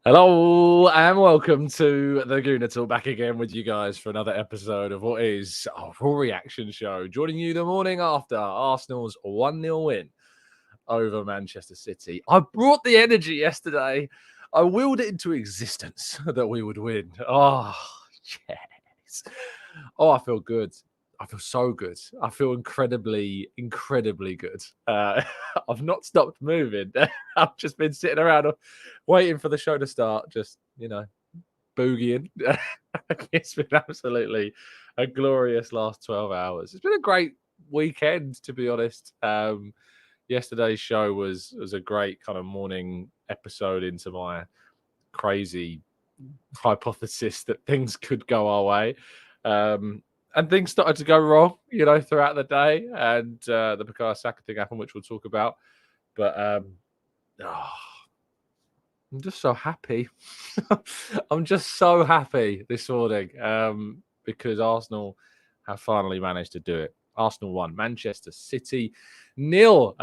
Hello and welcome to the Gooner Talk, back again with you guys for another episode of what is our Raw Reaction Show. Joining you the morning after Arsenal's 1-0 win over Manchester City. I brought the energy yesterday. I willed it into existence that we would win. Oh, yes. Oh, I feel good. I feel so good. I feel incredibly good. I've not stopped moving. I've just been sitting around waiting for the show to start, just, boogieing. It's been absolutely a glorious last 12 hours. It's been a great weekend, to be honest. Yesterday's show was a great kind of morning episode into my crazy hypothesis that things could go our way. And things started to go wrong, throughout the day. And the Bukayo Saka thing happened, which we'll talk about. But I'm just so happy. I'm just so happy this morning because Arsenal have finally managed to do it. Arsenal won, Manchester City 0.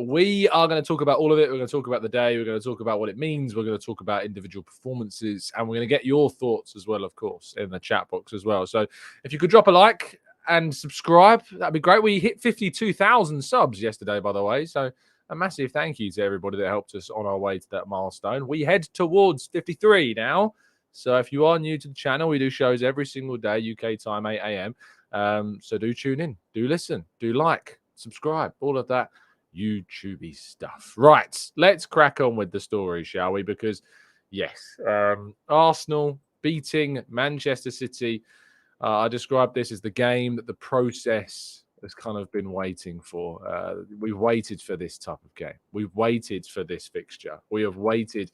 We are going to talk about all of it. We're going to talk about the day. We're going to talk about what it means. We're going to talk about individual performances. And we're going to get your thoughts as well, of course, in the chat box as well. So if you could drop a like and subscribe, that'd be great. We hit 52,000 subs yesterday, by the way. So a massive thank you to everybody that helped us on our way to that milestone. We head towards 53 now. So if you are new to the channel, we do shows every single day, UK time, 8 a.m. So do tune in, do listen, do like, subscribe, all of that YouTubey stuff. Right, let's crack on with the story, shall we? Because, yes, Arsenal beating Manchester City. I described this as the game that the process has kind of been waiting for. We've waited for this type of game. We've waited for this fixture. We have waited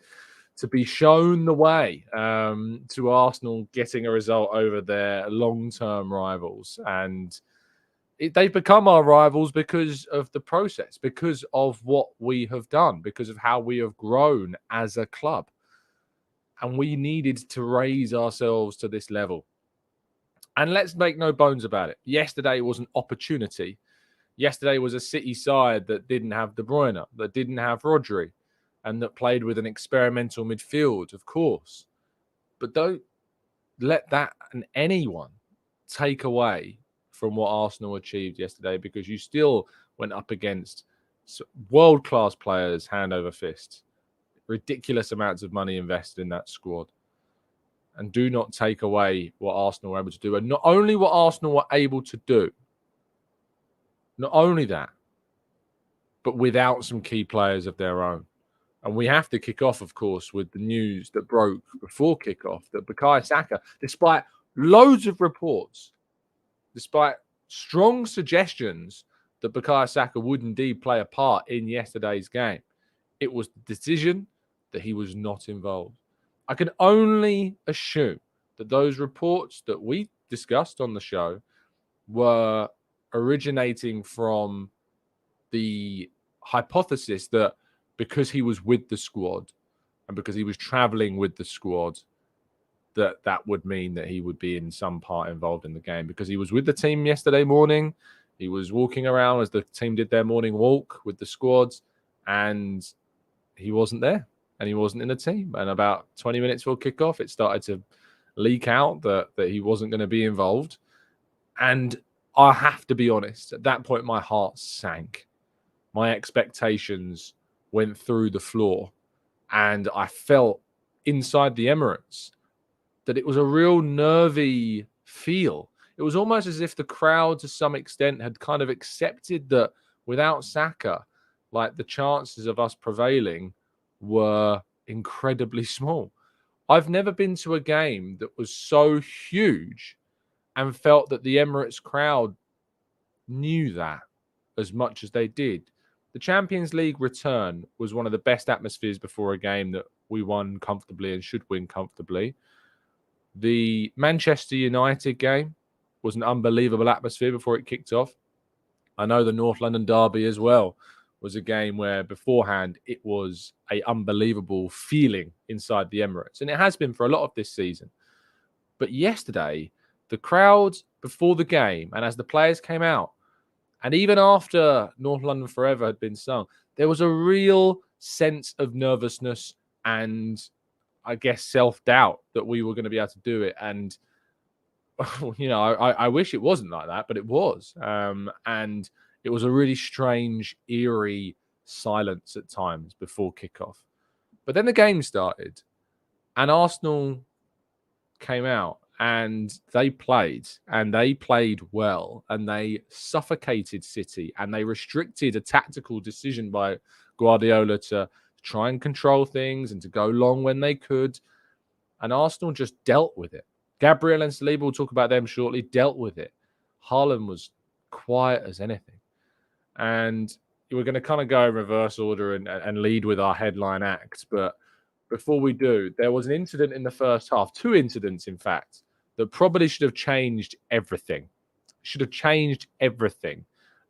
to be shown the way to Arsenal getting a result over their long-term rivals. And they've become our rivals because of the process, because of what we have done, because of how we have grown as a club. And we needed to raise ourselves to this level. And let's make no bones about it. Yesterday was an opportunity. Yesterday was a City side that didn't have De Bruyne, that didn't have Rodri, and that played with an experimental midfield, of course. But don't let that and anyone take away from what Arsenal achieved yesterday, because you still went up against world-class players hand over fist. Ridiculous amounts of money invested in that squad. And do not take away what Arsenal were able to do. And not only what Arsenal were able to do, not only that, but without some key players of their own. And we have to kick off, of course, with the news that broke before kickoff that Bukayo Saka, despite loads of reports, despite strong suggestions that Bukayo Saka would indeed play a part in yesterday's game, it was the decision that he was not involved. I can only assume that those reports that we discussed on the show were originating from the hypothesis that because he was with the squad and because he was traveling with the squad, that would mean that he would be in some part involved in the game. Because he was with the team yesterday morning, he was walking around as the team did their morning walk with the squads, and he wasn't there. And he wasn't in the team. And about 20 minutes before kickoff, it started to leak out that he wasn't going to be involved. And I have to be honest, at that point, my heart sank. My expectations went through the floor. And I felt inside the Emirates that it was a real nervy feel. It was almost as if the crowd, to some extent, had kind of accepted that without Saka, like, the chances of us prevailing were incredibly small. I've never been to a game that was so huge and felt that the Emirates crowd knew that as much as they did. The Champions League return was one of the best atmospheres before a game that we won comfortably and should win comfortably. The Manchester United game was an unbelievable atmosphere before it kicked off. I know the North London derby as well was a game where beforehand it was an unbelievable feeling inside the Emirates. And it has been for a lot of this season. But yesterday, the crowd before the game and as the players came out, and even after North London Forever had been sung, there was a real sense of nervousness and I guess, self-doubt that we were going to be able to do it. And, I wish it wasn't like that, but it was. And it was a really strange, eerie silence at times before kickoff. But then the game started and Arsenal came out and they played well and they suffocated City and they restricted a tactical decision by Guardiola to try and control things and to go long when they could. And Arsenal just dealt with it. Gabriel and Saliba, we'll talk about them shortly, dealt with it. Haaland was quiet as anything. And we're going to kind of go in reverse order and lead with our headline act. But before we do, there was an incident in the first half, 2 incidents, in fact, that probably should have changed everything. Should have changed everything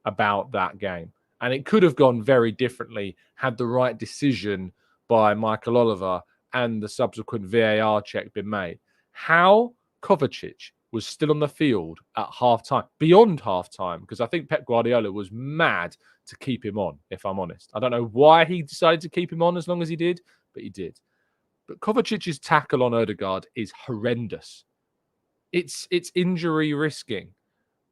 about that game. And it could have gone very differently had the right decision by Michael Oliver and the subsequent VAR check been made. How Kovacic was still on the field at half-time, beyond half-time, because I think Pep Guardiola was mad to keep him on, if I'm honest. I don't know why he decided to keep him on as long as he did, but he did. But Kovacic's tackle on Odegaard is horrendous. It's injury risking.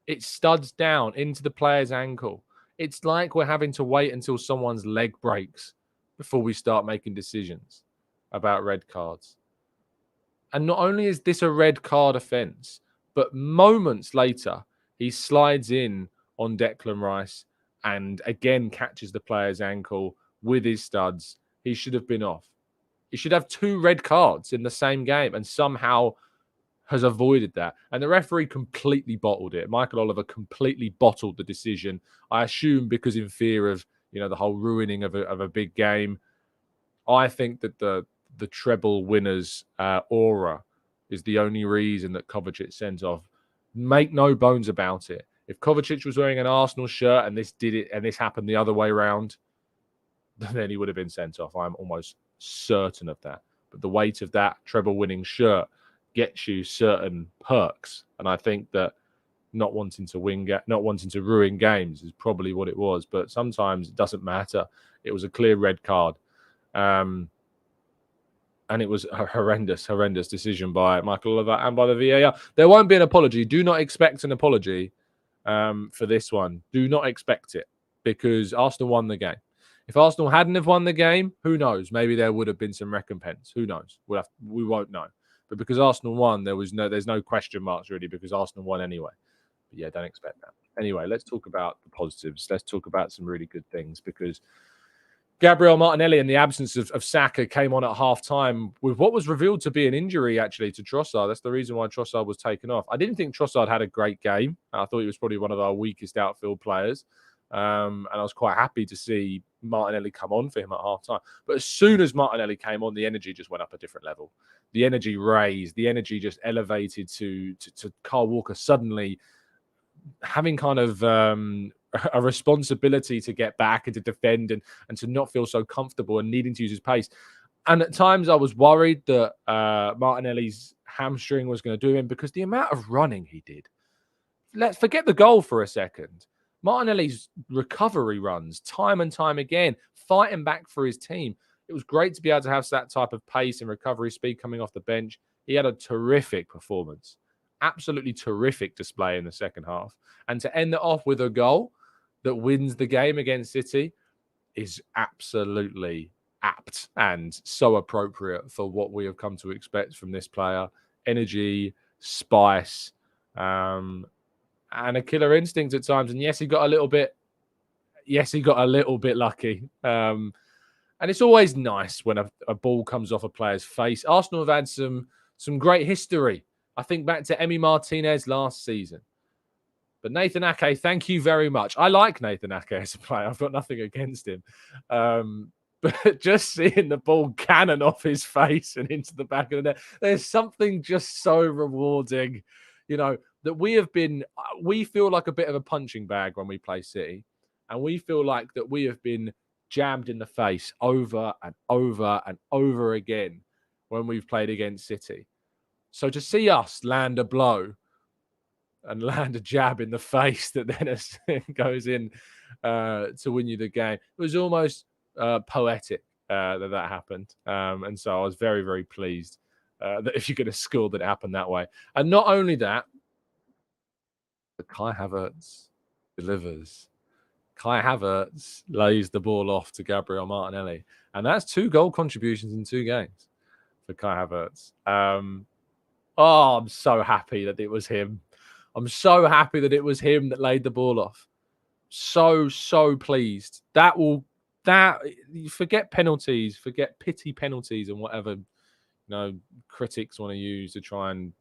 It studs down into the player's ankle. It's like we're having to wait until someone's leg breaks before we start making decisions about red cards. And not only is this a red card offence, but moments later, he slides in on Declan Rice and again catches the player's ankle with his studs. He should have been off. He should have 2 red cards in the same game and somehow has avoided that. And the referee completely bottled it. Michael Oliver completely bottled the decision. I assume because in fear of, the whole ruining of a big game. I think that the treble winners aura is the only reason that Kovacic sent off. Make no bones about it. If Kovacic was wearing an Arsenal shirt and this happened the other way around, then he would have been sent off. I'm almost certain of that. But the weight of that treble winning shirt gets you certain perks. And I think that not wanting to ruin games is probably what it was. But sometimes it doesn't matter. It was a clear red card. And it was a horrendous decision by Michael Oliver and by the VAR. There won't be an apology. Do not expect an apology for this one. Do not expect it because Arsenal won the game. If Arsenal hadn't have won the game, who knows? Maybe there would have been some recompense. Who knows? We won't know. But because Arsenal won, there's no question marks really because Arsenal won anyway. But yeah, don't expect that. Anyway, let's talk about the positives. Let's talk about some really good things because Gabriel Martinelli, in the absence of Saka, came on at half-time with what was revealed to be an injury, actually, to Trossard. That's the reason why Trossard was taken off. I didn't think Trossard had a great game. I thought he was probably one of our weakest outfield players. And I was quite happy to see Martinelli come on for him at half-time. But as soon as Martinelli came on, the energy just went up a different level. The energy raised. The energy just elevated to Kyle Walker suddenly having kind of a responsibility to get back and to defend and to not feel so comfortable and needing to use his pace. And at times I was worried that Martinelli's hamstring was going to do him because the amount of running he did. Let's forget the goal for a second. Martinelli's recovery runs time and time again, fighting back for his team. It was great to be able to have that type of pace and recovery speed coming off the bench. He had a terrific performance. Absolutely terrific display in the second half. And to end it off with a goal that wins the game against City is absolutely apt and so appropriate for what we have come to expect from this player. Energy, spice, and a killer instinct at times. And yes, he got a little bit lucky. And it's always nice when a ball comes off a player's face. Arsenal have had some great history. I think back to Emi Martinez last season. But Nathan Ake, thank you very much. I like Nathan Ake as a player. I've got nothing against him. But just seeing the ball cannon off his face and into the back of the net, there's something just so rewarding, that we feel like a bit of a punching bag when we play City. And we feel like that we have been jammed in the face over and over and over again when we've played against City. So to see us land a blow and land a jab in the face that then goes in to win you the game, it was almost poetic. that happened. And so I was very, very pleased that if you're going to score, that it happened that way. And not only that, but Kai Havertz delivers. Kai Havertz lays the ball off to Gabriel Martinelli. And that's 2 goal contributions in 2 games for Kai Havertz. I'm so happy that it was him. I'm so happy that it was him that laid the ball off. So pleased. Forget penalties, forget pity penalties and whatever critics want to use to try and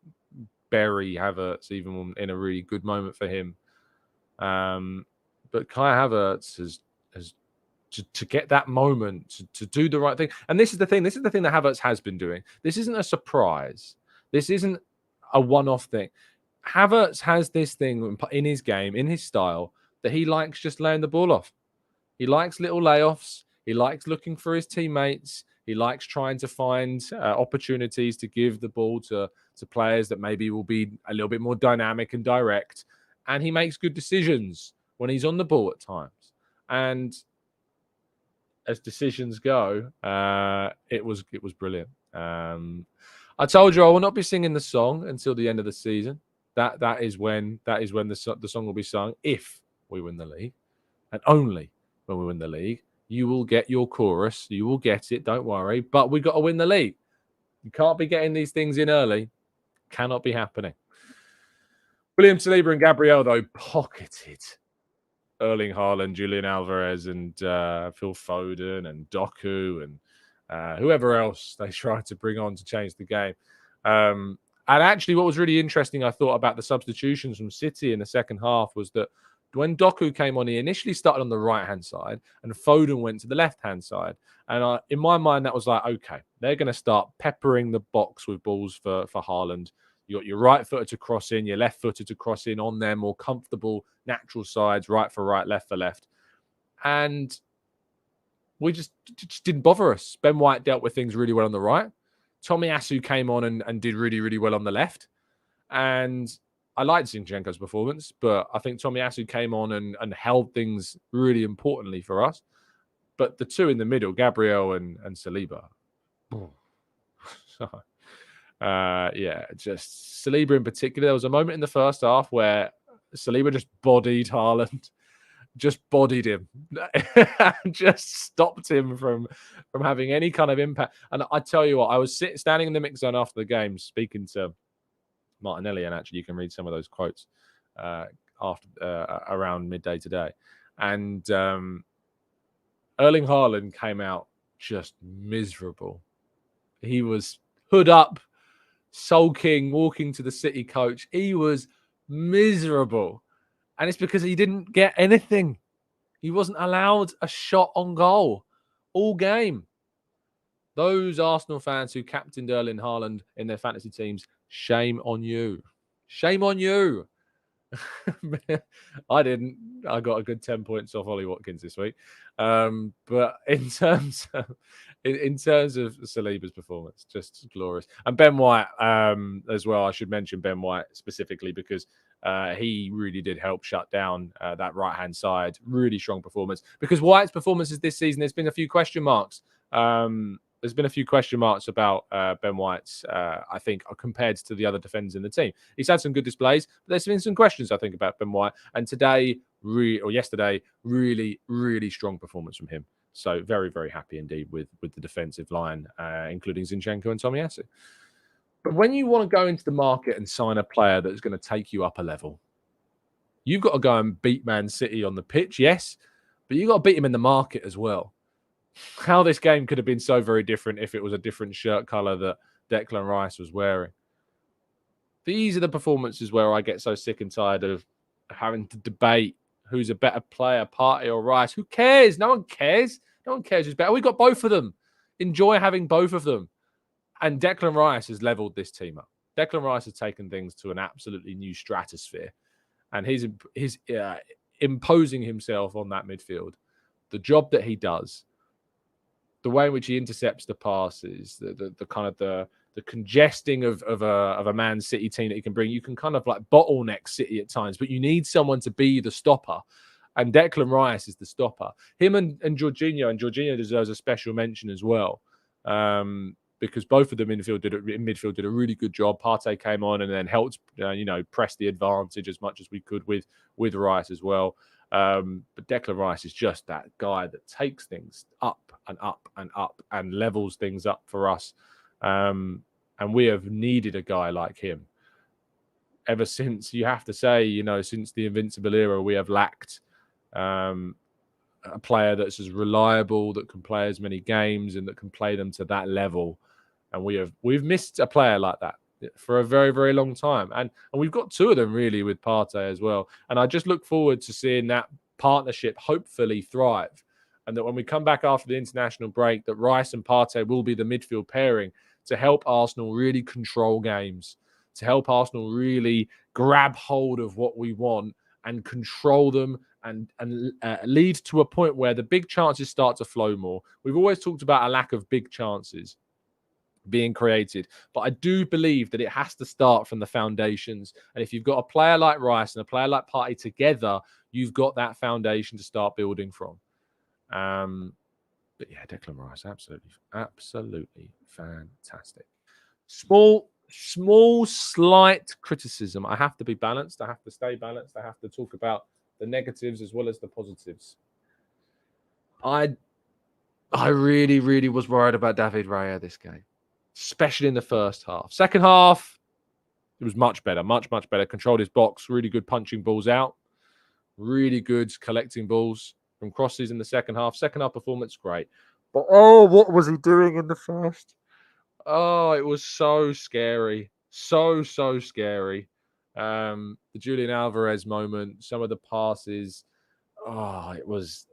bury Havertz, even in a really good moment for him. But Kai Havertz has to get that moment, to do the right thing. And this is the thing that Havertz has been doing. This isn't a surprise. This isn't a one-off thing. Havertz has this thing in his game, in his style, that he likes just laying the ball off. He likes little layoffs. He likes looking for his teammates. He likes trying to find opportunities to give the ball to players that maybe will be a little bit more dynamic and direct. And he makes good decisions when he's on the ball at times. And as decisions go, it was brilliant. I told you I will not be singing the song until the end of the season. That is when the song will be sung if we win the league, and only when we win the league. You will get your chorus. You will get it. Don't worry. But we got to win the league. You can't be getting these things in early. Cannot be happening. William Saliba and Gabriel, though, pocketed Erling Haaland, Julian Alvarez, and Phil Foden, and Doku, and whoever else they tried to bring on to change the game. And actually, what was really interesting, I thought, about the substitutions from City in the second half was that when Doku came on, he initially started on the right-hand side and Foden went to the left-hand side. And in my mind, that was like, okay, they're going to start peppering the box with balls for Haaland. You got your right-footed to cross in, your left-footed to cross in on their more comfortable, natural sides, right for right, left for left. And we just didn't bother us. Ben White dealt with things really well on the right. Tomiyasu came on and did really, really well on the left. And I liked Zinchenko's performance, but I think Tomiyasu came on and held things really importantly for us. But the two in the middle, Gabriel and Saliba. Just Saliba in particular. There was a moment in the first half where Saliba just bodied Haaland. Just bodied him. Just stopped him from having any kind of impact. And I tell you what, I was standing in the mix zone after the game speaking to Martinelli, and actually you can read some of those quotes around midday today. And Erling Haaland came out just miserable. He was hood up, sulking, walking to the City coach. He was miserable. And it's because he didn't get anything. He wasn't allowed a shot on goal all game. Those Arsenal fans who captained Erling Haaland in their fantasy teams, shame on you. Shame on you. I didn't. I got a good 10 points off Ollie Watkins this week. But in terms of Saliba's performance, just glorious. And Ben White as well. I should mention Ben White specifically because he really did help shut down that right-hand side. Really strong performance. Because White's performances this season, there's been a few question marks. There's been a few question marks about Ben White's, I think, compared to the other defenders in the team. He's had some good displays, but there's been some questions, I think, about Ben White. And yesterday, really, really strong performance from him. So very, very happy indeed with the defensive line, including Zinchenko and Tomiyasu. But when you want to go into the market and sign a player that's going to take you up a level, you've got to go and beat Man City on the pitch, yes, but you've got to beat him in the market as well. How this game could have been so very different if it was a different shirt colour that Declan Rice was wearing. These are the performances where I get so sick and tired of having to debate who's a better player, Partey or Rice. Who cares? No one cares. No one cares who's better. We've got both of them. Enjoy having both of them. And Declan Rice has levelled this team up. Declan Rice has taken things to an absolutely new stratosphere. And he's imposing himself on that midfield. The job that he does, the way in which he intercepts the passes, the kind of the congesting of a Man City team that he can bring. You can kind of like bottleneck City at times, but you need someone to be the stopper. And Declan Rice is the stopper. Him and Jorginho deserves a special mention as well. Because both of them in midfield did a really good job. Partey came on and then helped, press the advantage as much as we could with Rice as well. But Declan Rice is just that guy that takes things up and up and up and levels things up for us. And we have needed a guy like him ever since, you have to say, since the Invincible era, we have lacked a player that's as reliable, that can play as many games and that can play them to that level. And we've missed a player like that for a very, very long time. And we've got two of them really with Partey as well. And I just look forward to seeing that partnership hopefully thrive. And that when we come back after the international break, that Rice and Partey will be the midfield pairing to help Arsenal really control games, to help Arsenal really grab hold of what we want and control them and lead to a point where the big chances start to flow more. We've always talked about a lack of big chances being created, but I do believe that it has to start from the foundations. And if you've got a player like Rice and a player like Partey together, you've got that foundation to start building from. But yeah, Declan Rice, absolutely fantastic. Small, slight criticism. I have to be balanced. I have to stay balanced. I have to talk about the negatives as well as the positives. I really, really was worried about David Raya this game, especially in the first half. Second half, it was much better, much better. Controlled his box, really good punching balls out, really good collecting balls from crosses in the second half. Second half performance, great. But what was he doing in the first? Oh, it was so scary. So scary. The Julian Alvarez moment, some of the passes. Oh, it was,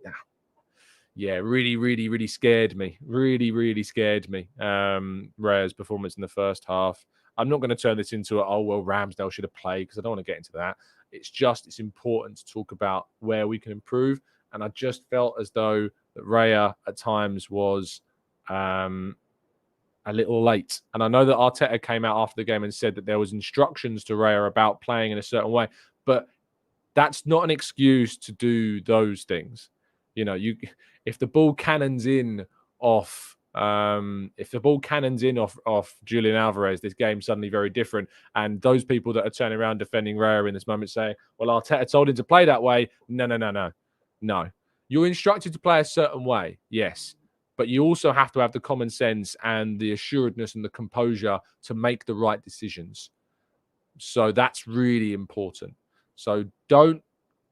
really scared me. Really scared me. Raya's performance in the first half. I'm not going to turn this into Ramsdale should have played, because I don't want to get into that. It's important to talk about where we can improve. And I just felt as though that Raya at times was a little late. And I know that Arteta came out after the game and said that there was instructions to Raya about playing in a certain way, but that's not an excuse to do those things. If the ball cannons in off Julian Alvarez, this game's suddenly very different. And those people that are turning around defending Raya in this moment say, well, Arteta told him to play that way. No. You're instructed to play a certain way, yes. But you also have to have the common sense and the assuredness and the composure to make the right decisions. So that's really important. So don't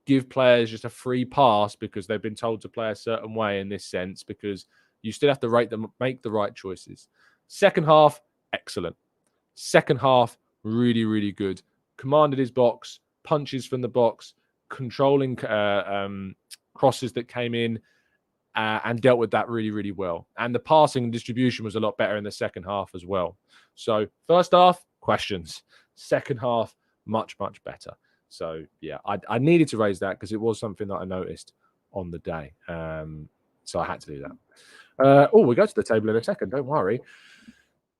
give players just a free pass because they've been told to play a certain way in this sense, because you still have to rate them, make the right choices. Second half, excellent. Second half, really good. Commanded his box, punches from the box, controlling crosses that came in, and dealt with that really well. And the passing and distribution was a lot better in the second half as well. So first half, questions. Second half, much better. So yeah, I needed to raise that because it was something that I noticed on the day. So I had to do that. We'll go to the table in a second, don't worry.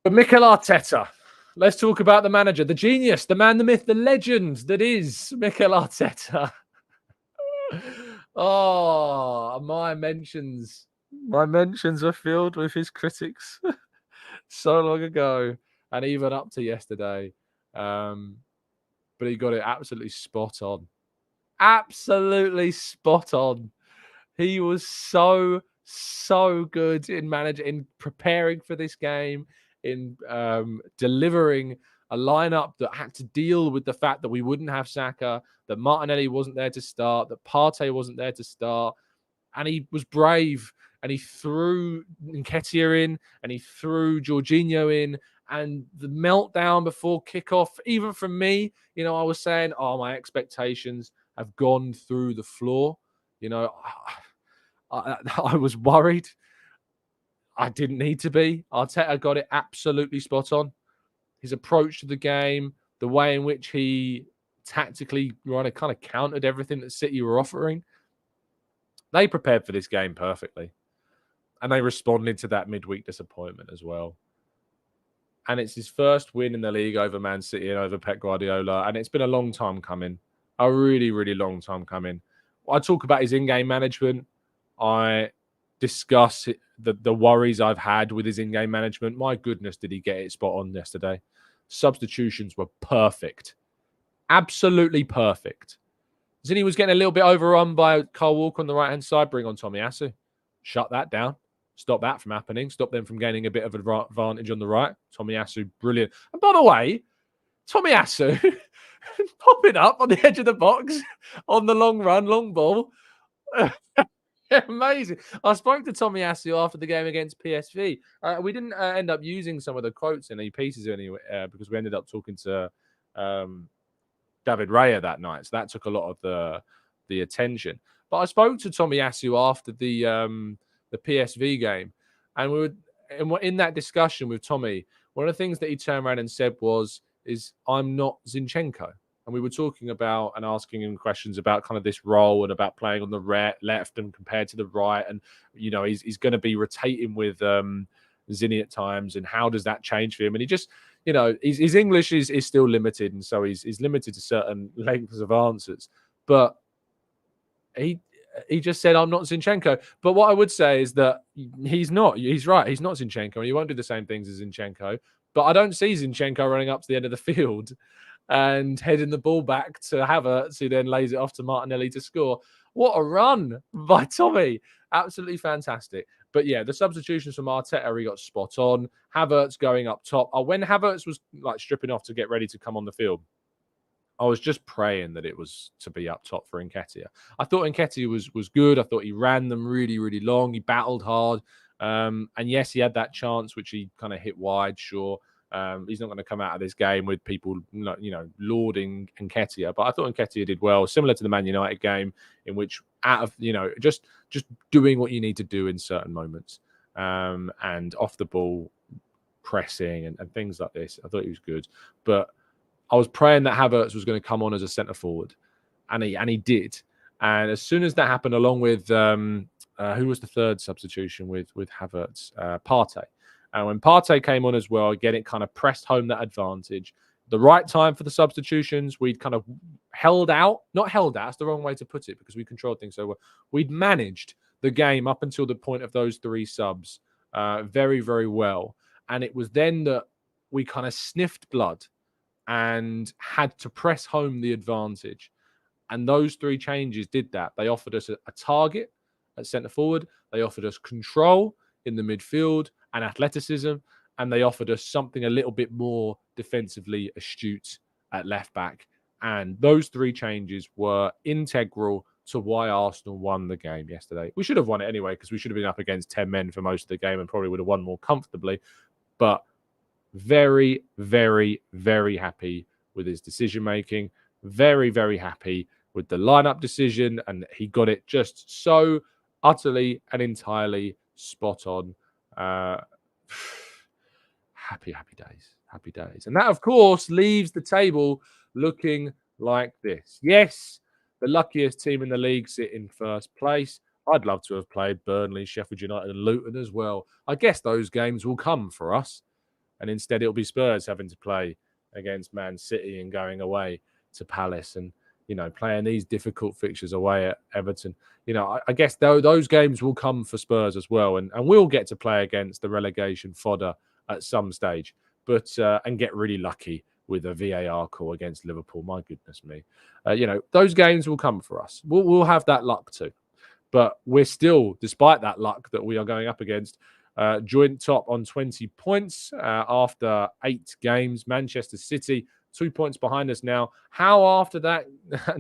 But Mikel Arteta, let's talk about the manager, the genius, the man, the myth, the legend that is Mikel Arteta. Oh, my mentions are filled with his critics so long ago and even up to yesterday. But he got it absolutely spot on. Absolutely spot on. He was so good in preparing for this game, in delivering a lineup that had to deal with the fact that we wouldn't have Saka, that Martinelli wasn't there to start, that Partey wasn't there to start. And he was brave, and he threw Nketiah in, and he threw Jorginho in. And the meltdown before kickoff, even from me, I was saying, my expectations have gone through the floor. I was worried. I didn't need to be. Arteta got it absolutely spot on. His approach to the game, the way in which he tactically kind of countered everything that City were offering. They prepared for this game perfectly. And they responded to that midweek disappointment as well. And it's his first win in the league over Man City and over Pep Guardiola. And it's been a long time coming. A really long time coming. I talk about his in-game management. I discuss the worries I've had with his in-game management. My goodness, did he get it spot on yesterday? Substitutions were perfect. Absolutely perfect. Zinni was getting a little bit overrun by Kyle Walker on the right-hand side. Bring on Tomiyasu. Shut that down. Stop that from happening. Stop them from gaining a bit of advantage on the right. Tomiyasu, brilliant. And by the way, Tomiyasu popping up on the edge of the box on the long run, long ball. Amazing. I spoke to Tomiyasu after the game against PSV. We didn't end up using some of the quotes in any pieces anyway because we ended up talking to David Raya that night. So that took a lot of the attention. But I spoke to Tomiyasu after the PSV game, and we were in that discussion with Tommy. One of the things that he turned around and said is I'm not Zinchenko. And we were talking about and asking him questions about kind of this role and about playing on the left and compared to the right. And, you know, he's going to be rotating with Zinni at times. And how does that change for him? And he just, you know, his English is still limited. And so he's limited to certain lengths of answers. But he just said, I'm not Zinchenko. But what I would say is that he's not. He's right. He's not Zinchenko. And he won't do the same things as Zinchenko. But I don't see Zinchenko running up to the end of the field and heading the ball back to Havertz, who then lays it off to Martinelli to score. What a run by Tommy. Absolutely fantastic. But yeah, the substitutions from Arteta, he got spot on. Havertz going up top. When Havertz was like stripping off to get ready to come on the field, I was just praying that it was to be up top for Nketiah. I thought Nketiah was good. I thought he ran them really, really long. He battled hard. And yes, he had that chance, which he kind of hit wide, sure. He's not going to come out of this game with people, you know, lauding Nketiah. But I thought Nketiah did well, similar to the Man United game, in which out of, you know, just doing what you need to do in certain moments, and off the ball pressing and things like this. I thought he was good, but I was praying that Havertz was going to come on as a centre forward, and he did. And as soon as that happened, along with who was the third substitution with Havertz, Partey. And when Partey came on as well, again, it kind of pressed home that advantage. The right time for the substitutions, we'd kind of not held out, that's the wrong way to put it, because we controlled things so well. We'd managed the game up until the point of those three subs very, very well. And it was then that we kind of sniffed blood and had to press home the advantage. And those three changes did that. They offered us a target at centre forward. They offered us control in the midfield and athleticism, and they offered us something a little bit more defensively astute at left back. And those three changes were integral to why Arsenal won the game yesterday. We should have won it anyway, because we should have been up against 10 men for most of the game and probably would have won more comfortably. But very, very, very happy with his decision-making. Very, very happy with the lineup decision. And he got it just so utterly and entirely spot on. Happy days. And that, of course, leaves the table looking like this. Yes, the luckiest team in the league sit in first place. I'd love to have played Burnley, Sheffield United and Luton as well. I guess those games will come for us. And instead it'll be Spurs having to play against Man City and going away to Palace and, you know, playing these difficult fixtures away at Everton. You know, I guess those games will come for Spurs as well. And we'll get to play against the relegation fodder at some stage, but and get really lucky with a VAR call against Liverpool. My goodness me. You know, those games will come for us. We'll have that luck too. But we're still, despite that luck that we are going up against, joint top on 20 points after 8 games. Manchester City, 2 points behind us now. How after that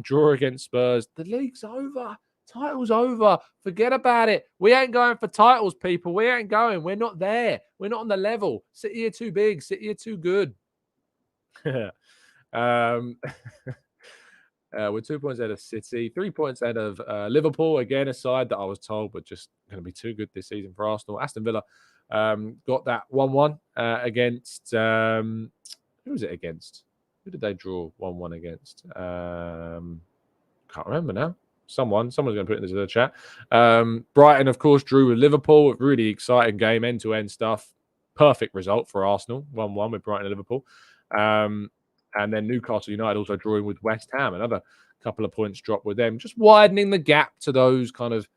draw against Spurs, the league's over. Title's over. Forget about it. We ain't going for titles, people. We ain't going. We're not there. We're not on the level. City are too big. City are too good. We're 2 points out of City, 3 points out of Liverpool. Again, a side that I was told were just going to be too good this season for Arsenal. Aston Villa got that 1-1 against... who was it against? Who did they draw 1-1 against? Can't remember now. Someone's going to put it into the chat. Brighton, of course, drew with Liverpool. Really exciting game, end-to-end stuff. Perfect result for Arsenal. 1-1 with Brighton and Liverpool. And then Newcastle United also drawing with West Ham. Another couple of points drop with them, just widening the gap to those kind of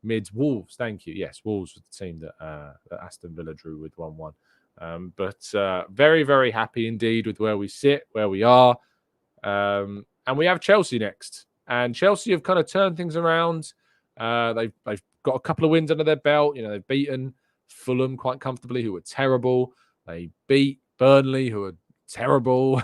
mids. Wolves, thank you. Yes, Wolves was the team that Aston Villa drew with 1-1. But very, very happy indeed with where we sit, where we are. And we have Chelsea next. And Chelsea have kind of turned things around. They've got a couple of wins under their belt. You know, they've beaten Fulham quite comfortably, who were terrible. They beat Burnley, who are terrible.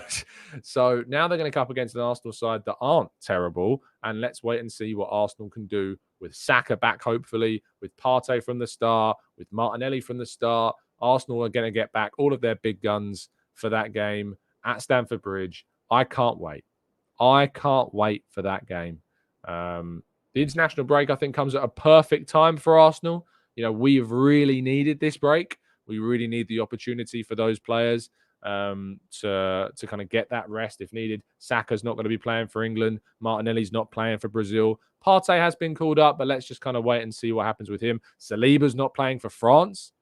So now they're going to come up against an Arsenal side that aren't terrible. And let's wait and see what Arsenal can do with Saka back, hopefully, with Partey from the start, with Martinelli from the start. Arsenal are going to get back all of their big guns for that game at Stamford Bridge. I can't wait. I can't wait for that game. The international break, I think, comes at a perfect time for Arsenal. You know, we've really needed this break. We really need the opportunity for those players to kind of get that rest if needed. Saka's not going to be playing for England. Martinelli's not playing for Brazil. Partey has been called up, but let's just kind of wait and see what happens with him. Saliba's not playing for France.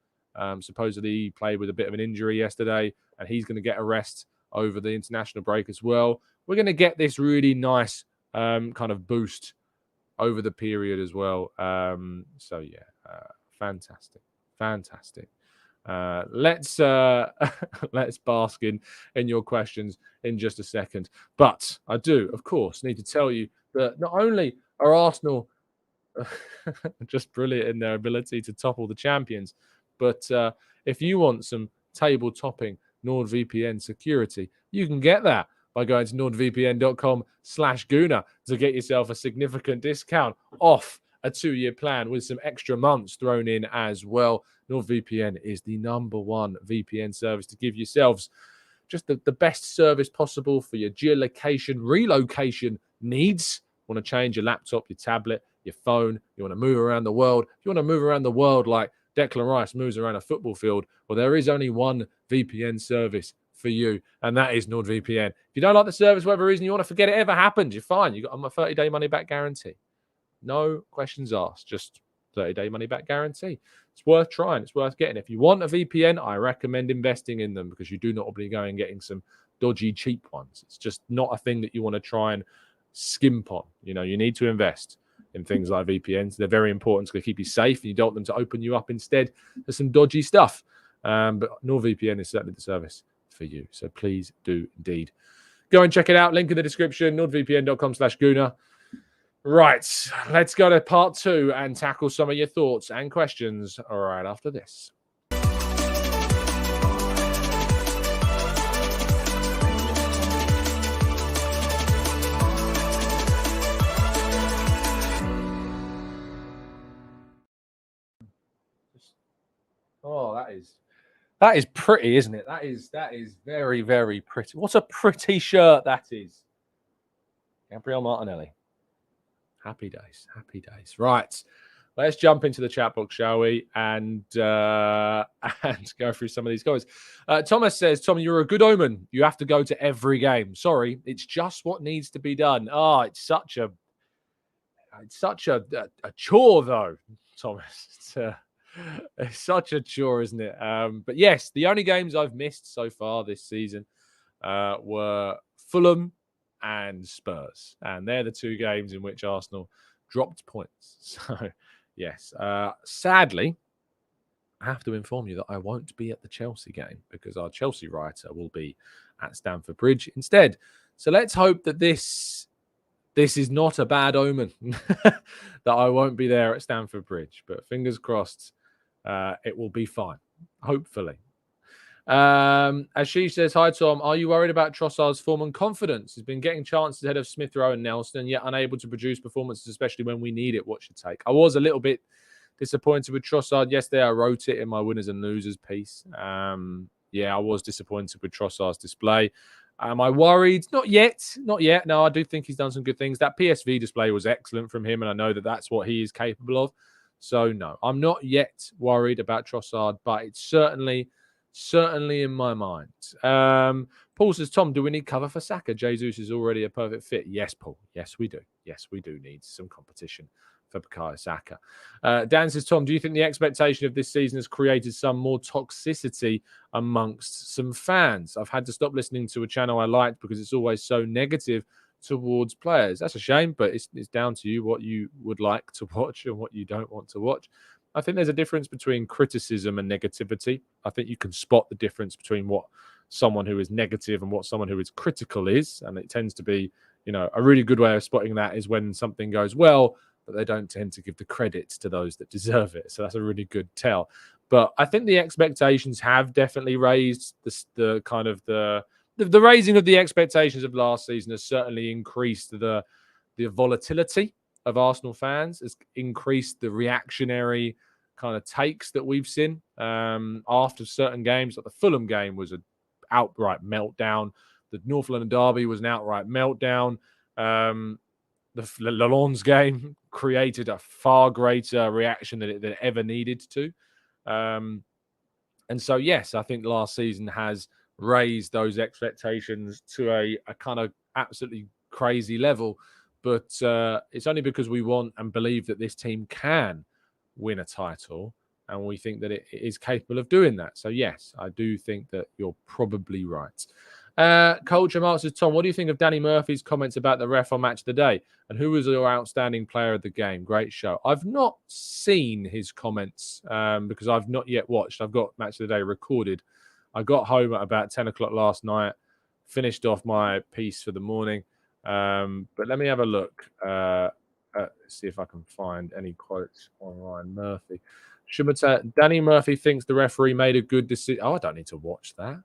Supposedly he played with a bit of an injury yesterday, and he's going to get a rest over the international break as well. We're going to get this really nice kind of boost over the period as well. Fantastic. Let's bask in your questions in just a second. But I do, of course, need to tell you that not only are Arsenal just brilliant in their ability to topple the champions, but if you want some table-topping NordVPN security, you can get that by going to nordvpn.com/Gooner to get yourself a significant discount off a 2-year plan with some extra months thrown in as well. NordVPN is the #1 VPN service to give yourselves just the best service possible for your geolocation, relocation needs. Want to change your laptop, your tablet, your phone. You want to move around the world. If you want to move around the world like Declan Rice moves around a football field, well, there is only one VPN service for you, and that is NordVPN. If you don't like the service for whatever reason, you want to forget it ever happened, you're fine. You got a 30-day money-back guarantee. No questions asked, just 30-day money-back guarantee. It's worth trying. It's worth getting. If you want a VPN, I recommend investing in them because you do not want to be going and getting some dodgy, cheap ones. It's just not a thing that you want to try and skimp on. You know, you need to invest in things like VPNs. They're very important to keep you safe, and you don't want them to open you up instead to some dodgy stuff. But NordVPN is certainly the service for you. So please do indeed go and check it out. Link in the description, nordvpn.com/Gooner. Right, let's go to part 2 and tackle some of your thoughts and questions right after this. Oh, that is pretty, isn't it? That is very, very pretty. What a pretty shirt that is. Gabriel Martinelli. Happy days. Right. Let's jump into the chat box, shall we? And go through some of these guys. Thomas says, Tom, you're a good omen. You have to go to every game. Sorry, it's just what needs to be done. It's such a chore, though, Thomas. It's such a chore, isn't it? But yes, the only games I've missed so far this season were Fulham and Spurs, and they're the 2 games in which Arsenal dropped points. So yes, sadly, I have to inform you that I won't be at the Chelsea game because our Chelsea writer will be at Stamford Bridge instead. So let's hope that this is not a bad omen that I won't be there at Stamford Bridge, but fingers crossed it will be fine, hopefully. As she says, hi Tom, are you worried about Trossard's form and confidence? He's been getting chances ahead of Smith Rowe and Nelson, yet unable to produce performances, especially when we need it. What's your take? I was a little bit disappointed with Trossard yesterday. I wrote it in my winners and losers piece. I was disappointed with Trossard's display. Am I worried? Not yet. No, I do think he's done some good things. That PSV display was excellent from him, and I know that that's what he is capable of. So no, I'm not yet worried about Trossard, but it's certainly in my mind. Paul says, Tom, do we need cover for Saka? Jesus is already a perfect fit. Yes, Paul. Yes, we do. Yes, we do need some competition for Bukayo Saka. Dan says, Tom, do you think the expectation of this season has created some more toxicity amongst some fans? I've had to stop listening to a channel I liked because it's always so negative towards players. That's a shame, but it's down to you what you would like to watch and what you don't want to watch. I think there's a difference between criticism and negativity. I think you can spot the difference between what someone who is negative and what someone who is critical is. And it tends to be, a really good way of spotting that is when something goes well, but they don't tend to give the credit to those that deserve it. So that's a really good tell. But I think the expectations have definitely raised the raising of the expectations of last season has certainly increased the volatility of Arsenal fans, has increased the reactionary kind of takes that we've seen after certain games. Like the Fulham game was an outright meltdown. The North London derby was an outright meltdown. The Lalonde's game created a far greater reaction than it ever needed to. And so, yes, I think last season has raised those expectations to a kind of absolutely crazy level. But it's only because we want and believe that this team can win a title, and we think that it is capable of doing that. So, yes, I do think that you're probably right. Culture Mark says, Tom, what do you think of Danny Murphy's comments about the ref on Match of the Day? And who was your outstanding player of the game? Great show. I've not seen his comments because I've not yet watched. I've got Match of the Day recorded. I got home at about 10 o'clock last night, finished off my piece for the morning. But let me have a look. See if I can find any quotes on Ryan Murphy. Danny Murphy thinks the referee made a good decision. Oh, I don't need to watch that.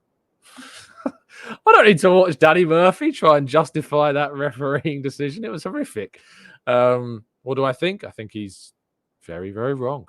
I don't need to watch Danny Murphy try and justify that refereeing decision. It was horrific. What do I think? I think he's very, very wrong.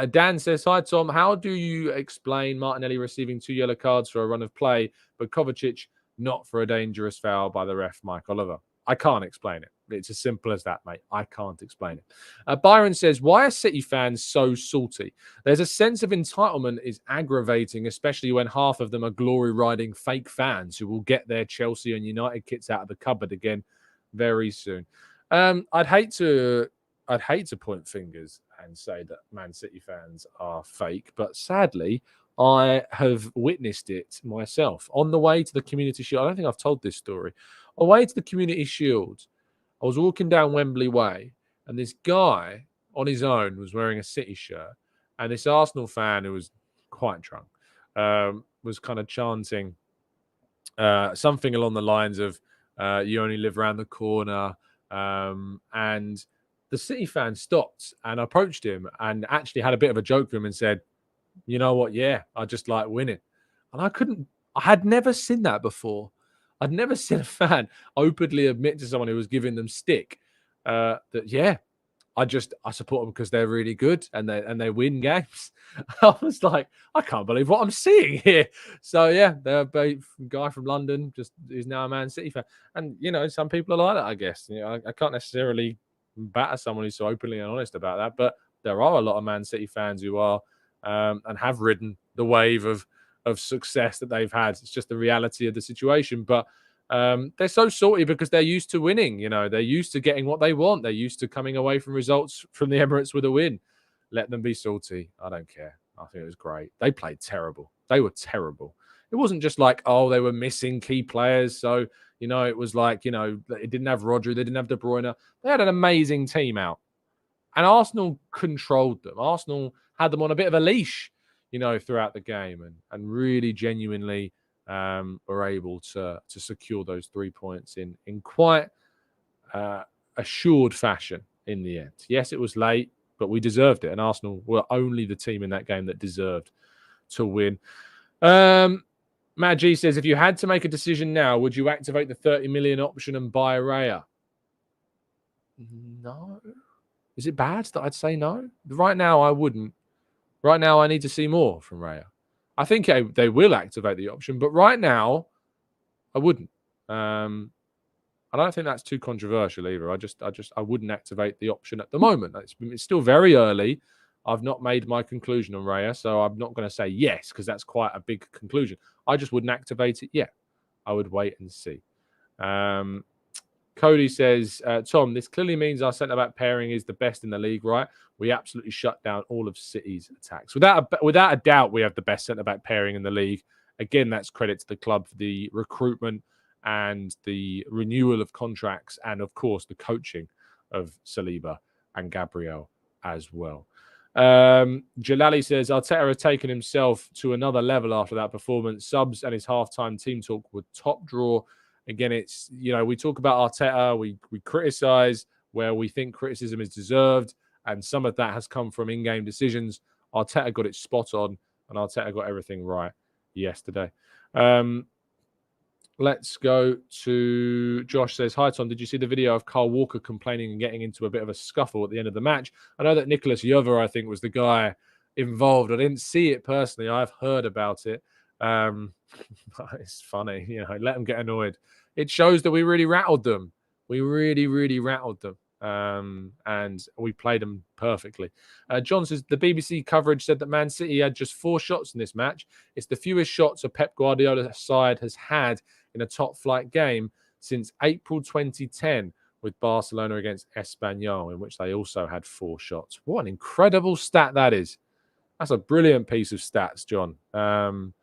Dan says, hi, Tom. How do you explain Martinelli receiving 2 yellow cards for a run of play, but Kovacic not for a dangerous foul by the ref, Mike Oliver? I can't explain it. It's as simple as that, mate. I can't explain it. Byron says, why are City fans so salty? There's a sense of entitlement is aggravating, especially when half of them are glory-riding fake fans who will get their Chelsea and United kits out of the cupboard again very soon. I'd hate to point fingers and say that Man City fans are fake, but sadly, I have witnessed it myself. On the way to the Community Shield, I don't think I've told this story. On the way to the Community Shield, I was walking down Wembley Way, and this guy on his own was wearing a City shirt, and this Arsenal fan who was quite drunk was kind of chanting something along the lines of "You only live around the corner," and the City fan stopped and approached him and actually had a bit of a joke with him and said, "You know what? Yeah, I just like winning," and I had never seen that before. I'd never seen a fan openly admit to someone who was giving them stick that, yeah, I support them because they're really good and they win games. I was like, I can't believe what I'm seeing here. So yeah, the guy from London is now a Man City fan, and some people are like that. I guess I can't necessarily batter someone who's so openly and honest about that, but there are a lot of Man City fans who are and have ridden the wave of success that they've had. It's just the reality of the situation. But they're so salty because they're used to winning. They're used to getting what they want. They're used to coming away from results from the Emirates with a win. Let them be salty. I don't care. I think it was great. They played terrible. They were terrible. It wasn't just like, oh, they were missing key players. So, it was like, it didn't have Rodri. They didn't have De Bruyne. They had an amazing team out. And Arsenal controlled them. Arsenal had them on a bit of a leash, throughout the game and really genuinely were able to secure those 3 points in quite assured fashion in the end. Yes, it was late, but we deserved it. And Arsenal were only the team in that game that deserved to win. Matt G says, if you had to make a decision now, would you activate the 30 million option and buy Raya? No. Is it bad that I'd say no? Right now, I wouldn't. Right now, I need to see more from Raya. I think they will activate the option, but right now, I wouldn't. I don't think that's too controversial either. I wouldn't activate the option at the moment. It's still very early. I've not made my conclusion on Raya, so I'm not going to say yes because that's quite a big conclusion. I just wouldn't activate it yet. I would wait and see. Cody says, Tom, this clearly means our centre-back pairing is the best in the league, right? We absolutely shut down all of City's attacks. Without a doubt, we have the best centre-back pairing in the league. Again, that's credit to the club for the recruitment and the renewal of contracts, and of course the coaching of Saliba and Gabriel as well. Jalali says Arteta has taken himself to another level after that performance. Subs and his halftime team talk were top draw. Again, it's, we talk about Arteta, we criticize where we think criticism is deserved, and some of that has come from in-game decisions. Arteta got it spot on, and Arteta got everything right yesterday. Let's go to Josh says, hi, Tom. Did you see the video of Kyle Walker complaining and getting into a bit of a scuffle at the end of the match? I know that Nicholas Yover, I think, was the guy involved. I didn't see it personally. I've heard about it. It's funny. Let them get annoyed. It shows that we really rattled them. We really, really rattled them. And we played them perfectly. John says the BBC coverage said that Man City had just 4 shots in this match. It's the fewest shots a Pep Guardiola side has had in a top flight game since April 2010 with Barcelona against Espanyol, in which they also had 4 shots. What an incredible stat that is. That's a brilliant piece of stats, John. Some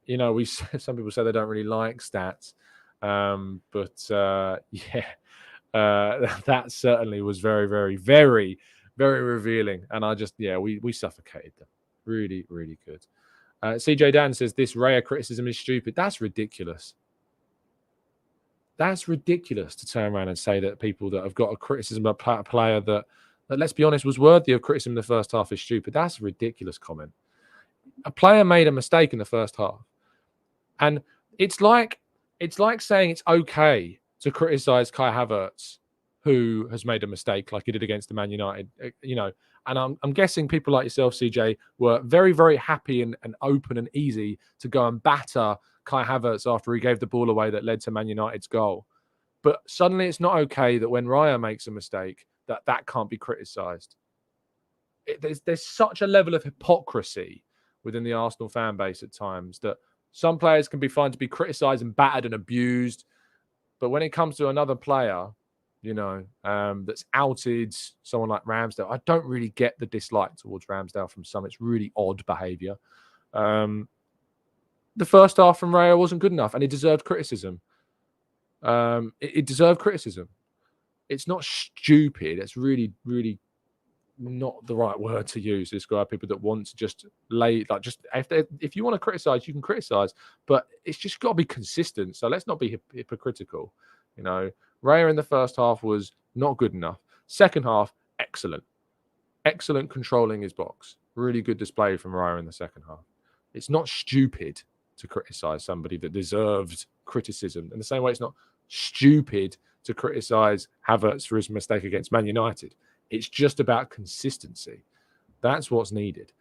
people say they don't really like stats. That certainly was very, very, very, very revealing. And we suffocated them. Really, really good. CJ Dan says this Raya criticism is stupid. That's ridiculous. That's ridiculous to turn around and say that people that have got a criticism of a player that, let's be honest, was worthy of criticism in the first half is stupid. That's a ridiculous comment. A player made a mistake in the first half. And it's like saying it's okay to criticize Kai Havertz, who has made a mistake like he did against the Man United, And I'm guessing people like yourself, CJ, were very, very happy and open and easy to go and batter Kai Havertz after he gave the ball away that led to Man United's goal. But suddenly it's not okay that when Raya makes a mistake, that can't be criticised. There's such a level of hypocrisy within the Arsenal fan base at times that some players can be fine to be criticised and battered and abused. But when it comes to another player, that's outed, someone like Ramsdale, I don't really get the dislike towards Ramsdale from some. It's really odd behaviour. The first half from Raya wasn't good enough, and it deserved criticism. It deserved criticism. It's not stupid. It's really, really not the right word to use to describe people that want to just if you want to criticize, you can criticize, but it's just got to be consistent. So let's not be hypocritical. Raya in the first half was not good enough. Second half, excellent controlling his box. Really good display from Raya in the second half. It's not stupid to criticize somebody that deserved criticism. In the same way, it's not stupid to criticize Havertz for his mistake against Man United. It's just about consistency. That's what's needed.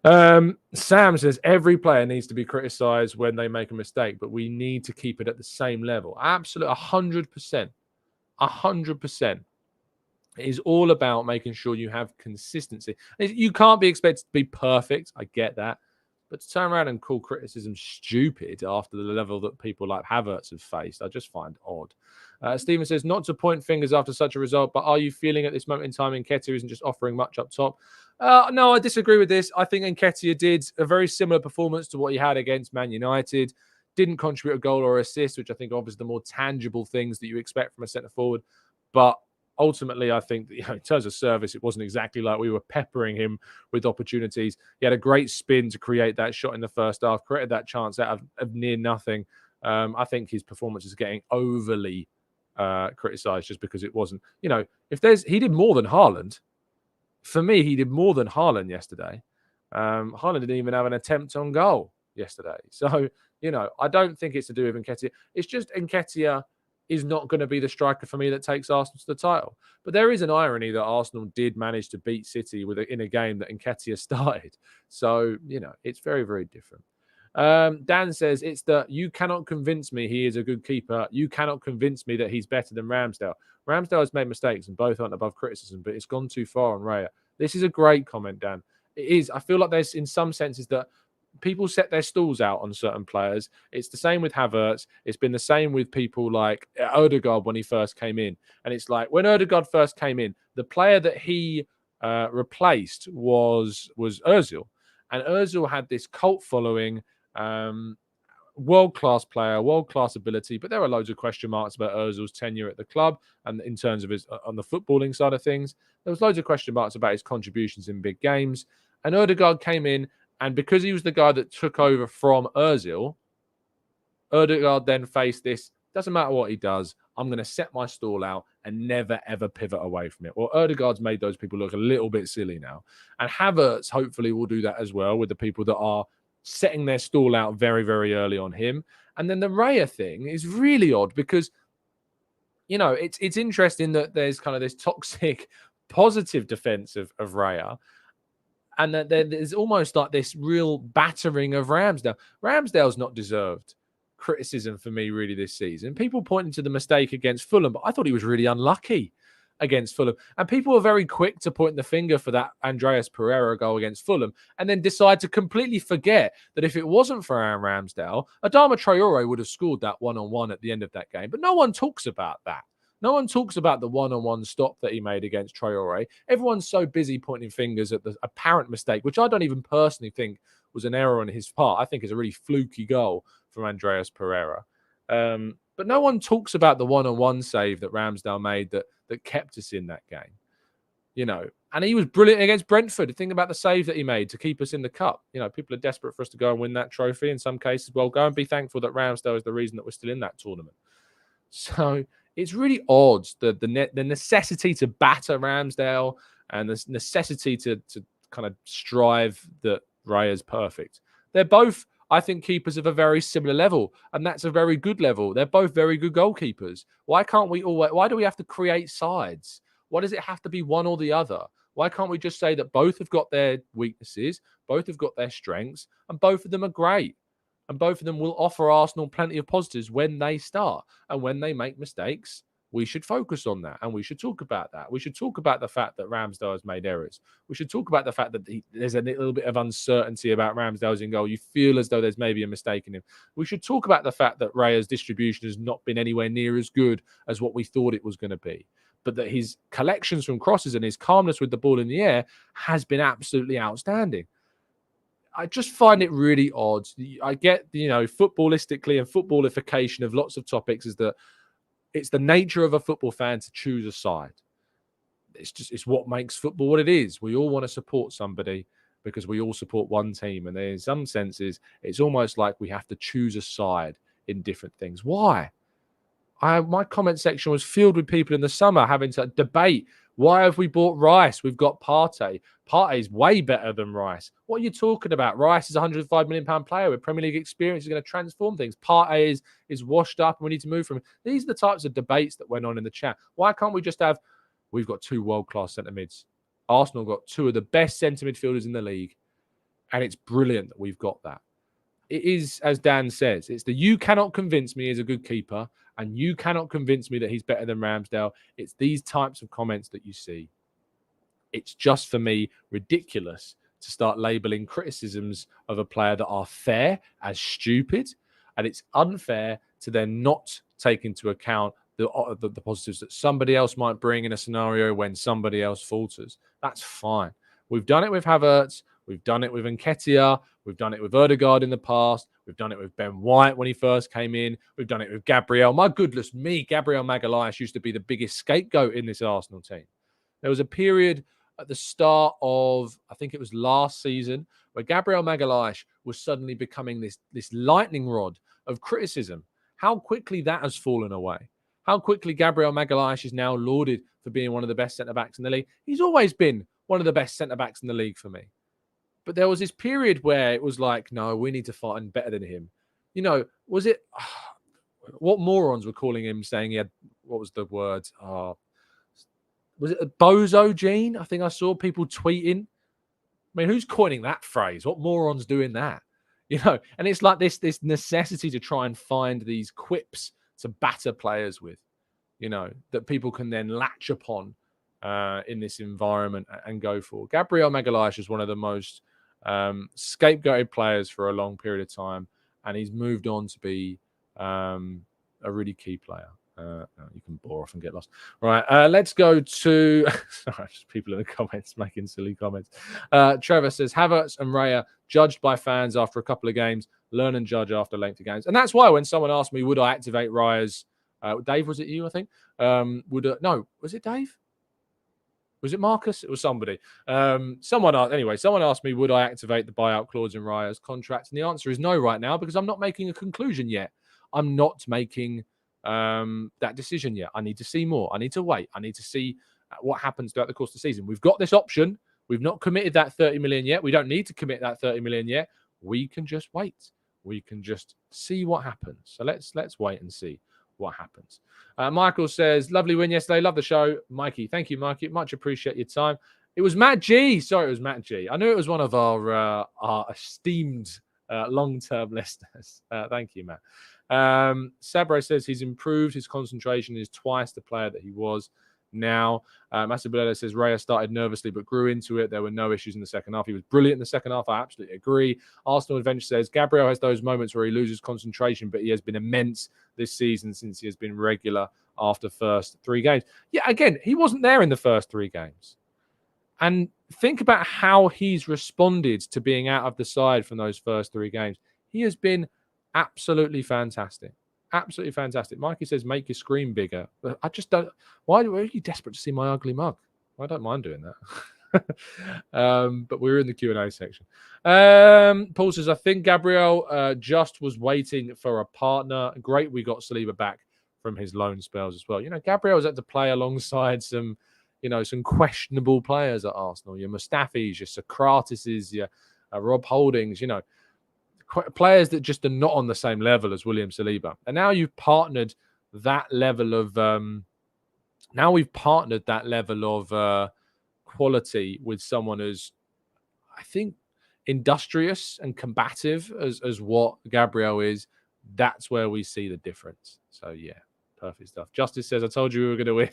Sam says every player needs to be criticised when they make a mistake, but we need to keep it at the same level. Absolutely, 100%. 100%. It is all about making sure you have consistency. You can't be expected to be perfect. I get that. But to turn around and call criticism stupid after the level that people like Havertz have faced, I just find odd. Stephen says, not to point fingers after such a result, but are you feeling at this moment in time Nketiah isn't just offering much up top? No, I disagree with this. I think Nketiah did a very similar performance to what he had against Man United. Didn't contribute a goal or assist, which I think are obviously the more tangible things that you expect from a centre-forward. But ultimately, I think that, in terms of service, it wasn't exactly like we were peppering him with opportunities. He had a great spin to create that shot in the first half, created that chance out of near nothing. I think his performance is getting overly criticised just because it wasn't. He did more than Haaland. For me, he did more than Haaland yesterday. Haaland didn't even have an attempt on goal yesterday. So, I don't think it's to do with Nketiah. It's just Nketiah is not going to be the striker for me that takes Arsenal to the title. But there is an irony that Arsenal did manage to beat City in a game that Nketiah started. So, it's very, very different. Dan says, it's that you cannot convince me he is a good keeper. You cannot convince me that he's better than Ramsdale. Ramsdale has made mistakes and both aren't above criticism, but it's gone too far on Raya. This is a great comment, Dan. It is. I feel like there's, in some senses, that people set their stalls out on certain players. It's the same with Havertz. It's been the same with people like Odegaard when he first came in. And it's like, when Odegaard first came in, the player that he replaced was Ozil. And Ozil had this cult following World-class player, world-class ability, but there are loads of question marks about Ozil's tenure at the club and in terms of his on the footballing side of things. There was loads of question marks about his contributions in big games. And Ødegaard came in, and because he was the guy that took over from Ozil, Ødegaard then faced this, doesn't matter what he does, I'm going to set my stall out and never, ever pivot away from it. Well, Ødegaard's made those people look a little bit silly now. And Havertz hopefully will do that as well with the people that are setting their stall out very, very early on him. And then the Raya thing is really odd because, you know, it's interesting that there's kind of this toxic, positive defense of Raya. And that there's almost like this real battering of Ramsdale. Ramsdale's not deserved criticism for me really this season. People pointing to the mistake against Fulham, but I thought he was really unlucky against Fulham. And people are very quick to point the finger for that Andreas Pereira goal against Fulham and then decide to completely forget that if it wasn't for Aaron Ramsdale, Adama Traore would have scored that one-on-one at the end of that game. But no one talks about that. No one talks about the one-on-one stop that he made against Traore. Everyone's so busy pointing fingers at the apparent mistake, which I don't even personally think was an error on his part. I think is a really fluky goal from Andreas Pereira. But no one talks about the one-on-one save that Ramsdale made that kept us in that game. You know, and he was brilliant against Brentford. Think about the save that he made to keep us in the cup. You know, people are desperate for us to go and win that trophy in some cases. Well, go and be thankful that Ramsdale is the reason that we're still in that tournament. So it's really odd, the necessity to batter Ramsdale and the necessity to kind of strive that Raya's perfect. They're both, I think, keepers of a very similar level, and that's a very good level. They're both very good goalkeepers. Why do we have to create sides? Why does it have to be one or the other? Why can't we just say that both have got their weaknesses, both have got their strengths, and both of them are great? And both of them will offer Arsenal plenty of positives when they start. And when they make mistakes, we should focus on that. And we should talk about that. We should talk about the fact that Ramsdale has made errors. We should talk about the fact that there's a little bit of uncertainty about Ramsdale's in goal. You feel as though there's maybe a mistake in him. We should talk about the fact that Raya's distribution has not been anywhere near as good as what we thought it was going to be. But that his collections from crosses and his calmness with the ball in the air has been absolutely outstanding. I just find it really odd. I get, you know, footballistically and footballification of lots of topics is that it's the nature of a football fan to choose a side. It's what makes football what it is. We all want to support somebody because we all support one team. And in some senses, it's almost like we have to choose a side in different things. Why? My comment section was filled with people in the summer having to debate. Why have we bought Rice? We've got Partey. Partey's way better than Rice. What are you talking about? Rice is a £105 million player with Premier League experience. He's going to transform things. Partey is washed up and we need to move from him. These are the types of debates that went on in the chat. Why can't we just have, we've got two world-class centre mids. Arsenal got two of the best centre midfielders in the league. And it's brilliant that we've got that. It is, as Dan says, it's the you cannot convince me he's a good keeper and you cannot convince me that he's better than Ramsdale. It's these types of comments that you see. It's just, for me, ridiculous to start labelling criticisms of a player that are fair as stupid, and it's unfair to then not take into account the positives that somebody else might bring in a scenario when somebody else falters. That's fine. We've done it with Havertz. We've done it with Nketiah. We've done it with Ødegaard in the past. We've done it with Ben White when he first came in. We've done it with Gabriel. My goodness me, Gabriel Magalhaes used to be the biggest scapegoat in this Arsenal team. There was a period at the start of, I think it was last season, where Gabriel Magalhaes was suddenly becoming this lightning rod of criticism. How quickly that has fallen away. How quickly Gabriel Magalhaes is now lauded for being one of the best centre-backs in the league. He's always been one of the best centre-backs in the league for me. But there was this period where it was like, no, we need to find better than him. You know, was it... what morons were calling him, saying he had... What was the word? Was it a bozo gene? I think I saw people tweeting. I mean, who's coining that phrase? What morons doing that? You know, and it's like this necessity to try and find these quips to batter players with, you know, that people can then latch upon in this environment and go for. Gabriel Magalhaes is one of the most scapegoated players for a long period of time, and he's moved on to be a really key player. You can bore off and get lost. Right, let's go to sorry, just people in the comments making silly comments. Trevor says Havertz and Raya judged by fans after a couple of games, learn and judge after lengthy games. And that's why when someone asked me, would I activate Raya's Dave, was it you, I think? No, was it Dave? Was it Marcus? It was somebody. Someone asked me, would I activate the buyout clause in Raya's contract? And the answer is no right now, because I'm not making a conclusion yet. I'm not making that decision yet. I need to see more. I need to wait. I need to see what happens throughout the course of the season. We've got this option. We've not committed that 30 million yet. We don't need to commit that 30 million yet. We can just wait. We can just see what happens. So let's wait and see what happens. Michael says, lovely win yesterday. Love the show. Mikey, thank you, Mikey. Much appreciate your time. It was Matt G. Sorry, it was Matt G. I knew it was one of our esteemed long-term listeners. Thank you, Matt. Sabre says he's improved. His concentration is twice the player that he was now. Massabileta says Raya started nervously but grew into it. There were no issues in the second half. He was brilliant in the second half. I absolutely agree. Arsenal Adventure says Gabriel has those moments where he loses concentration, but he has been immense this season since he has been regular after first 3 games. Yeah, again, he wasn't there in the first 3 games. And think about how he's responded to being out of the side from those first 3 games. He has been absolutely fantastic. Absolutely fantastic. Mikey says, make your screen bigger. I just don't. Why are you desperate to see my ugly mug? I don't mind doing that. But we're in the Q&A section. Paul says, I think Gabriel just was waiting for a partner. Great, we got Saliba back from his loan spells as well. You know, Gabriel's had to play alongside some questionable players at Arsenal. Your Mustafis, your Socrateses, your Rob Holdings, players that just are not on the same level as William Saliba. And now you've partnered that level of quality with someone as, I think, industrious and combative as what Gabriel is. That's where we see the difference. So yeah, perfect stuff. Justice says, I told you we were going to win.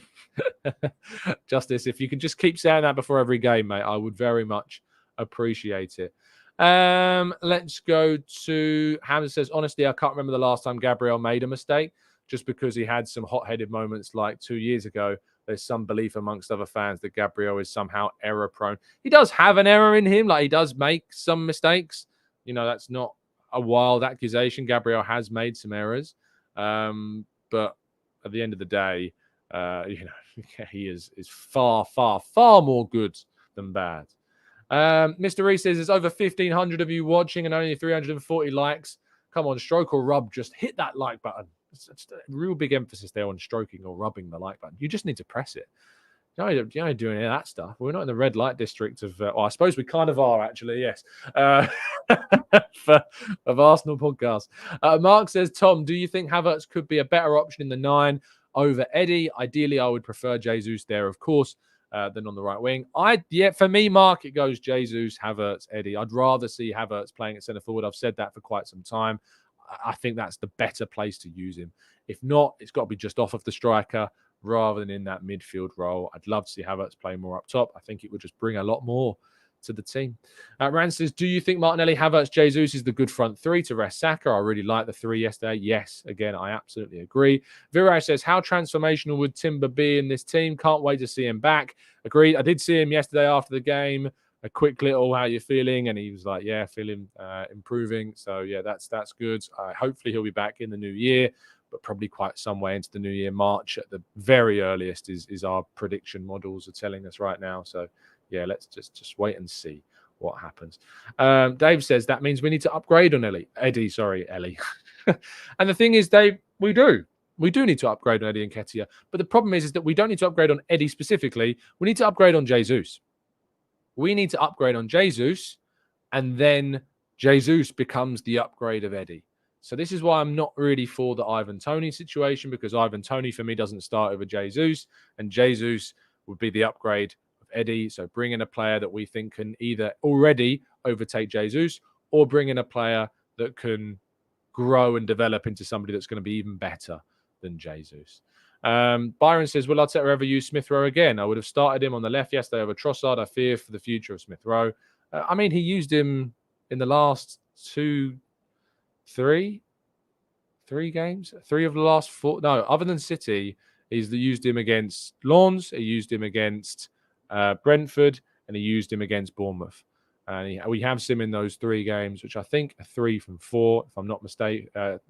Justice, if you can just keep saying that before every game, mate, I would very much appreciate it. Let's go to Hamza says, honestly, I can't remember the last time Gabriel made a mistake, just because he had some hot-headed moments like 2 years ago. There's some belief amongst other fans that Gabriel is somehow error prone. He does have an error in him. Like, he does make some mistakes. That's not a wild accusation. Gabriel has made some errors. But at the end of the day, he is far, far, far more good than bad. Mr. Reese says, there's over 1,500 of you watching and only 340 likes. Come on, stroke or rub, just hit that like button. It's a real big emphasis there on stroking or rubbing the like button. You just need to press it. You don't do any of that stuff. We're not in the red light district of, I suppose we kind of are, actually, yes, of Arsenal podcast. Mark says, Tom, do you think Havertz could be a better option in the 9 over Eddie? Ideally, I would prefer Jesus there, of course, than on the right wing. For me, Mark, it goes Jesus, Havertz, Eddie. I'd rather see Havertz playing at centre forward. I've said that for quite some time. I think that's the better place to use him. If not, it's got to be just off of the striker rather than in that midfield role. I'd love to see Havertz play more up top. I think it would just bring a lot more to the team. Rand says, do you think Martinelli, Havertz, Jesus is the good front 3 to rest Saka? I really liked the 3 yesterday. Yes, again, I absolutely agree. Viraj says, how transformational would Timber be in this team? Can't wait to see him back. Agreed. I did see him yesterday after the game. A quick little, how you feeling? And he was like, yeah, feeling improving. So yeah, that's good. Hopefully he'll be back in the new year, but probably quite some way into the new year. March at the very earliest is our prediction models are telling us right now. So yeah, let's just wait and see what happens. Dave says that means we need to upgrade on Ellie. And the thing is, Dave, we do need to upgrade on Eddie and Nketiah. But the problem is that we don't need to upgrade on Eddie specifically. We need to upgrade on Jesus. We need to upgrade on Jesus, and then Jesus becomes the upgrade of Eddie. So this is why I'm not really for the Ivan Toney situation, because Ivan Toney for me doesn't start over Jesus, and Jesus would be the upgrade of Eddie. So bring in a player that we think can either already overtake Jesus or bring in a player that can grow and develop into somebody that's going to be even better than Jesus. Byron says, will Arteta ever use Smith Rowe again? I would have started him on the left yesterday over Trossard. I fear for the future of Smith Rowe. He used him in the last three 3 games? 3 of the last 4. No, other than City, he's used him against Lens, he used him against Brentford, and he used him against Bournemouth. And we have seen him in those 3 games, which I think are 3 from 4, if I'm not mistaken.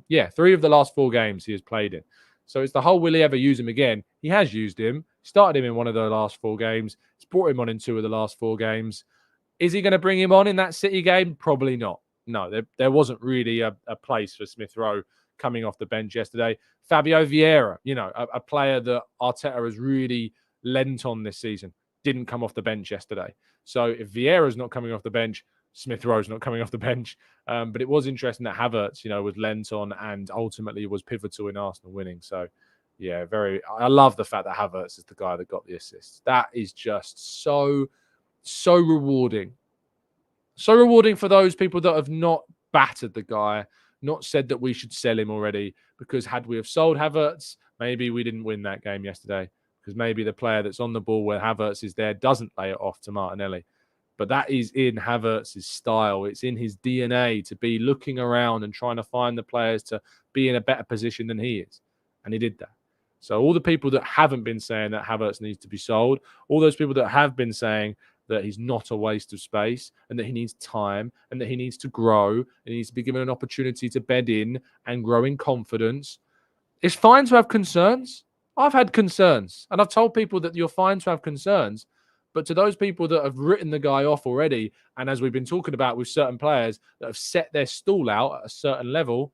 3 of the last 4 games he has played in. So it's the whole, will he ever use him again? He has used him. Started him in one of the last 4 games. He's brought him on in 2 of the last 4 games. Is he going to bring him on in that City game? Probably not. No, there wasn't really a place for Smith Rowe coming off the bench yesterday. Fabio Vieira, a player that Arteta has really lent on this season, didn't come off the bench yesterday. So if Vieira's not coming off the bench, Smith Rowe's not coming off the bench. But it was interesting that Havertz, was lent on and ultimately was pivotal in Arsenal winning. So, yeah, I love the fact that Havertz is the guy that got the assist. That is just so rewarding. So rewarding for those people that have not battered the guy, not said that we should sell him already, because had we have sold Havertz, maybe we didn't win that game yesterday, because maybe the player that's on the ball where Havertz is there doesn't lay it off to Martinelli. But that is in Havertz's style. It's in his DNA to be looking around and trying to find the players to be in a better position than he is. And he did that. So all the people that haven't been saying that Havertz needs to be sold, all those people that have been saying that he's not a waste of space and that he needs time and that he needs to grow and he needs to be given an opportunity to bed in and grow in confidence. It's fine to have concerns. I've had concerns, and I've told people that you're fine to have concerns. But to those people that have written the guy off already, and as we've been talking about with certain players that have set their stall out at a certain level,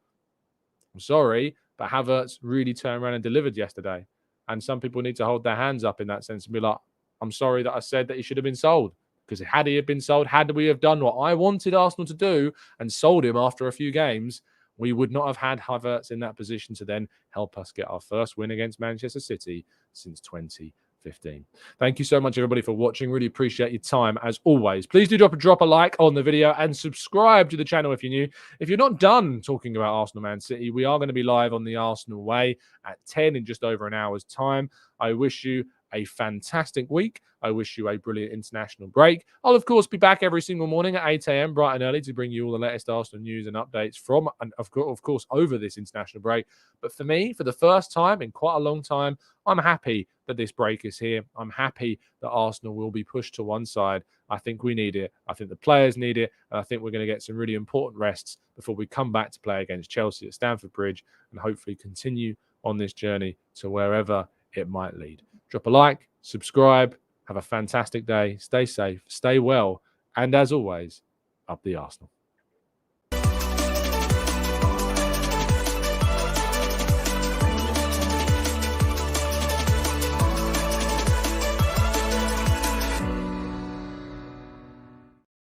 I'm sorry, but Havertz really turned around and delivered yesterday. And some people need to hold their hands up in that sense and be like, I'm sorry that I said that he should have been sold. Because had he been sold, had we have done what I wanted Arsenal to do and sold him after a few games, we would not have had Havertz in that position to then help us get our first win against Manchester City since 2015. Thank you so much, everybody, for watching. Really appreciate your time, as always. Please do drop a like on the video and subscribe to the channel if you're new. If you're not done talking about Arsenal Man City, we are going to be live on the Arsenal Way at 10 in just over an hour's time. I wish you a fantastic week. I wish you a brilliant international break. I'll, of course, be back every single morning at 8 a.m. bright and early to bring you all the latest Arsenal news and updates from, and of course, over this international break. But for me, for the first time in quite a long time, I'm happy that this break is here. I'm happy that Arsenal will be pushed to one side. I think we need it. I think the players need it. And I think we're going to get some really important rests before we come back to play against Chelsea at Stamford Bridge and hopefully continue on this journey to wherever it might lead. Drop a like, subscribe, have a fantastic day, stay safe, stay well, and as always, up the Arsenal.